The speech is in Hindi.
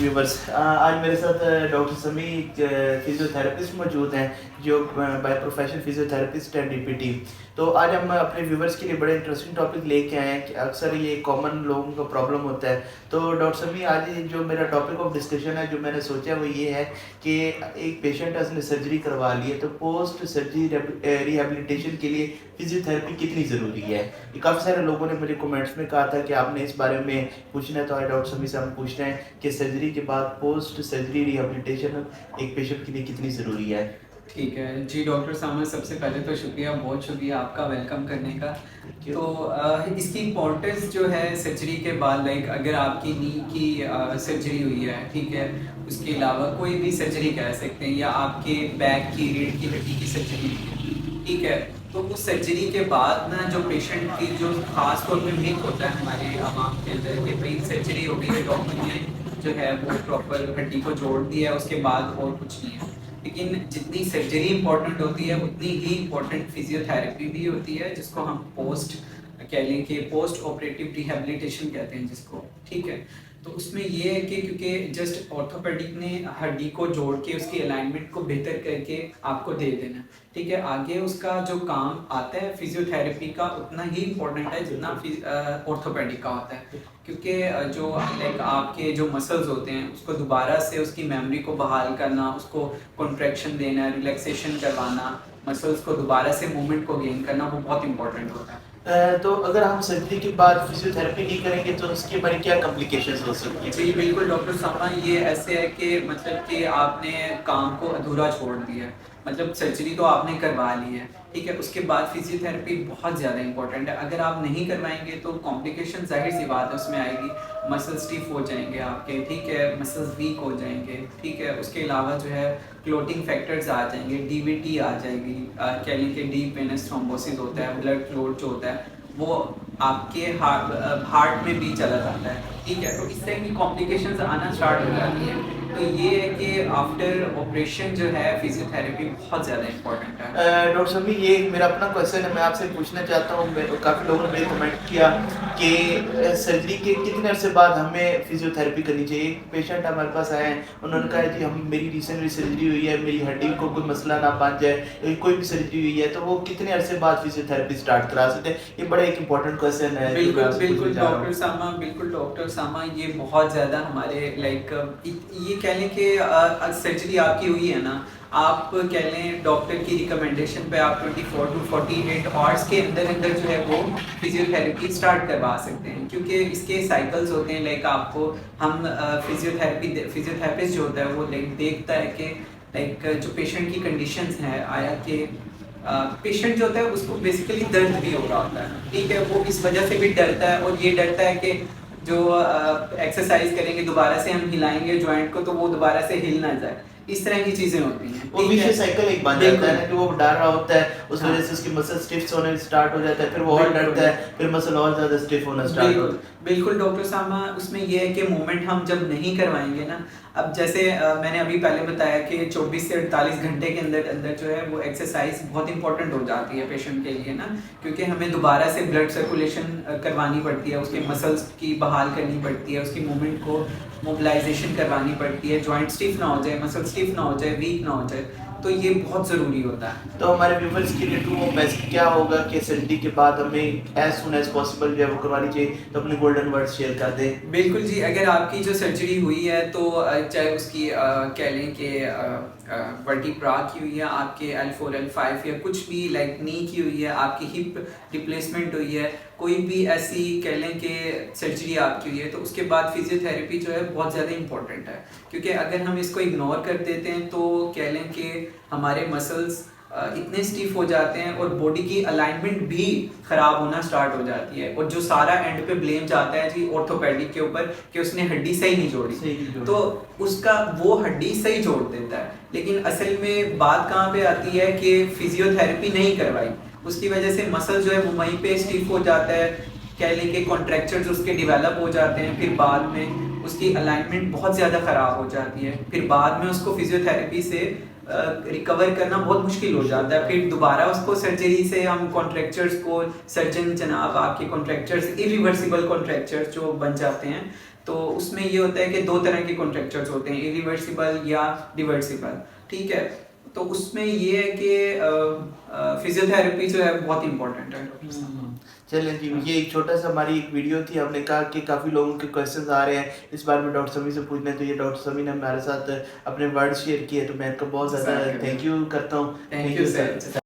व्यूवर्स, आज मेरे साथ डॉक्टर समी फिजियोथेरेपिस्ट मौजूद हैं जो बाय प्रोफेशन फिजियोथेरेपिस्ट हैं डीपीटी। तो आज हम अपने व्यूवर्स के लिए बड़े इंटरेस्टिंग टॉपिक लेके आए हैं कि अक्सर ये कॉमन लोगों का प्रॉब्लम होता है। तो डॉक्टर समी, आज ये जो मेरा टॉपिक ऑफ डिस्कशन है जो मैंने सोचा वो ये है कि एक पेशेंट है, उसने सर्जरी करवा ली है, तो पोस्ट सर्जरी रिहेबिलिटेशन के लिए फिजियोथेरेपी कितनी ज़रूरी है। ये काफ़ी सारे लोगों ने मुझे कमेंट्स में कहा था कि आपने इस बारे में पूछना है, तो आज डॉक्टर समी से हम पूछ रहे हैं कि सर्जरी के बाद पोस्ट सर्जरी रिहेबिलिटेशन एक पेशेंट के लिए कितनी ज़रूरी है। ठीक है जी डॉक्टर साहब, सबसे पहले तो शुक्रिया, बहुत शुक्रिया आपका वेलकम करने का। तो इसकी इम्पोर्टेंस जो है सर्जरी के बाद, लाइक अगर आपकी नी की सर्जरी हुई है, ठीक है, उसके अलावा कोई भी सर्जरी कह सकते हैं, या आपके बैक की रीढ़ की हड्डी की सर्जरी, ठीक है, तो उस सर्जरी के बाद ना जो पेशेंट की जो खास तौर पे मिथ होता है हमारे आवाम के अंदर कि भाई सर्जरी हो गई है, डॉक्टर ने जो है वो प्रॉपर हड्डी को जोड़ दिया है, उसके बाद और कुछ नहीं है। लेकिन जितनी सर्जरी इंपॉर्टेंट होती है उतनी ही इम्पोर्टेंट फिजियोथेरेपी भी होती है, जिसको हम पोस्ट कह लें कि पोस्ट ऑपरेटिव रिहेबिलिटेशन कहते हैं जिसको, ठीक है। तो उसमें ये है कि क्योंकि जस्ट ऑर्थोपेडिक ने हड्डी को जोड़ के उसकी अलाइनमेंट को बेहतर करके आपको दे देना, ठीक है, आगे उसका जो काम आता है फिजियोथेरेपी का उतना ही इम्पोर्टेंट है जितना ऑर्थोपेडिक का होता है। क्योंकि जो लाइक आपके जो मसल्स होते हैं उसको दोबारा से उसकी मेमोरी को बहाल करना, उसको कॉन्ट्रैक्शन देना, रिलैक्सेशन करवाना, मसल्स को दोबारा से मूवमेंट को गेन करना, वो बहुत इंपॉर्टेंट होता है। तो अगर हम सर्जरी के बाद फिजियोथेरेपी नहीं करेंगे तो उसके बारे क्या कॉम्प्लिकेशंस हो सकती हैं? जी बिल्कुल डॉक्टर साहब, ये ऐसे है कि मतलब कि आपने काम को अधूरा छोड़ दिया है। मतलब सर्जरी तो आपने करवा ली है, ठीक है, उसके बाद फिजियोथेरेपी बहुत ज़्यादा इंपॉर्टेंट है। अगर आप नहीं करवाएंगे तो कॉम्प्लिकेशन जाहिर सी बात है उसमें आएगी, मसल स्टिफ हो जाएंगे आपके, ठीक है, मसल्स वीक हो जाएंगे, ठीक है, उसके अलावा जो है क्लोटिंग फैक्टर्स आ जाएंगे, डीवीटी आ जाएगी, कह लें कि डीप वेनस थ्रोम्बोसिस होता है, ब्लड फ्लो जो होता है वो आपके हार्ट में भी चला जाता है, ठीक है, तो इस तरह की कॉम्प्लिकेशंस आना स्टार्ट हो जाती है। तो ये है कि आफ्टर ऑपरेशन जो है फिजियोथेरेपी बहुत ज़्यादा इंपॉर्टेंट है। डॉक्टर समी, ये मेरा अपना क्वेश्चन है, मैं आपसे पूछना चाहता हूँ। काफ़ी लोगों ने मुझे कमेंट किया कि सर्जरी के कितने अरसे बाद हमें फिजियोथेरेपी करनी चाहिए। एक पेशेंट हमारे पास आए हैं, उन्होंने कहा जी हम मेरी रिसेंटली सर्जरी हुई है, मेरी हड्डी को कोई मसला ना बन जाए, कोई भी सर्जरी हुई है, तो वो कितने अरसे बाद फिजियोथेरेपी स्टार्ट करा सकते हैं। ये बड़ा एक इंपॉर्टेंट क्वेश्चन है। बिल्कुल बिल्कुल डॉक्टर सामा, बिल्कुल डॉक्टर सामा, ये बहुत ज़्यादा हमारे लाइक ये कह लें कि सर्जरी आपकी हुई है ना, आप कह लें डॉक्टर की रिकमेंडेशन पे आप 24 टू 48 आवर्स के अंदर अंदर जो है वो फिजियोथेरेपी स्टार्ट करवा सकते हैं। क्योंकि इसके साइकिल्स होते हैं, लाइक आपको हम फिजियोथेरेपिस्ट जो होता है वो लाइक देखता है कि लाइक जो पेशेंट की कंडीशंस हैं, आया कि पेशेंट जो होता है उसको बेसिकली दर्द भी हो रहा होता है, ठीक है, वो इस वजह से भी डरता है, और ये डरता है कि जो एक्सरसाइज करेंगे दोबारा से हम हिलाएंगे जॉइंट को तो वो दोबारा से हिल ना जाए, इस तरह की चीजें होती हैं। वो विशेष साइकिल एक बन जाता है ना कि वो डर रहा होता है, उस वजह से उसकी मसल स्टिफ होने स्टार्ट हो जाता है, फिर वो और डरता है, फिर मसल और ज्यादा स्टिफ होना स्टार्ट होता है। बिल्कुल डॉक्टर साहब, उसमें ये है कि मूवमेंट हम जब नहीं करवाएंगे ना, अब जैसे मैंने अभी पहले बताया कि 24 से 48 घंटे के अंदर अंदर जो है वो एक्सरसाइज बहुत इंपॉर्टेंट हो जाती है पेशेंट के लिए ना, क्योंकि हमें दोबारा से ब्लड सर्कुलेशन करवानी पड़ती है, उसके मसल्स की बहाल करनी पड़ती है, उसकी मूवमेंट को मोबिलाइजेशन करवानी पड़ती है, जॉइंट स्टिफ ना हो जाए, मसल स्टिफ ना हो जाए, वीक ना हो जाए, तो ये बहुत ज़रूरी होता है। तो हमारे व्यूवर्स के लिए टू बेस्ट क्या होगा कि सर्जरी के बाद हमें एज सुन एज पॉसिबल जो है वो करवानी चाहिए, तो अपने गोल्डन वर्ड्स शेयर कर दें। बिल्कुल जी, अगर आपकी जो सर्जरी हुई है तो चाहे उसकी कह लें कि वर्टिब्रा की हुई है, आपके L4 L5 या कुछ भी लाइक नी की हुई है, आपकी हिप रिप्लेसमेंट हुई है, कोई भी ऐसी कह लें कि सर्जरी आपकी हुई है, तो उसके बाद फिजियोथेरेपी जो है बहुत ज़्यादा इंपॉर्टेंट है। क्योंकि अगर हम इसको इग्नोर कर देते हैं तो कह लें कि हमारे मसल्स इतने स्टिफ हो जाते हैं और बॉडी की अलाइनमेंट भी खराब होना स्टार्ट हो जाती है, और जो सारा एंड पे ब्लेम जाता है जी ऑर्थोपेडिक के ऊपर कि उसने हड्डी सही नहीं जोड़ी, तो उसका वो हड्डी सही जोड़ देता है, लेकिन असल में बात कहाँ पे आती है कि फिजियोथेरेपी नहीं करवाई, उसकी वजह से मसल जो है वो वहीं पे स्टिफ हो जाता है, कह लें कि कॉन्ट्रैक्चर्स उसके डिवेलप हो जाते हैं, फिर बाद में उसकी अलाइनमेंट बहुत ज़्यादा ख़राब हो जाती है, फिर बाद में उसको फिजियोथेरेपी से रिकवर करना बहुत मुश्किल हो जाता है, फिर दोबारा उसको सर्जरी से हम कॉन्ट्रैक्चर्स को, सर्जन जनाब आपके कॉन्ट्रैक्चर्स इरिवर्सिबल कॉन्ट्रैक्चर्स जो बन जाते हैं, तो उसमें ये होता है कि दो तरह के कॉन्ट्रैक्चर्स होते हैं, इरिवर्सिबल या रिवर्सिबल, ठीक है। तो उसमें ये है कि फिजियोथेरेपी जो है बहुत इंपॉर्टेंट है डॉक्टर साहब। चलें जी, ये एक छोटा सा हमारी एक वीडियो थी। हमने कहा कि काफ़ी लोगों के क्वेश्चंस आ रहे हैं इस बारे में डॉक्टर समी से पूछना है, तो ये डॉक्टर समी ने हमारे साथ अपने वर्ड शेयर किए, तो मैं इनका बहुत ज़्यादा थैंक यू करता हूँ। Thank you sir.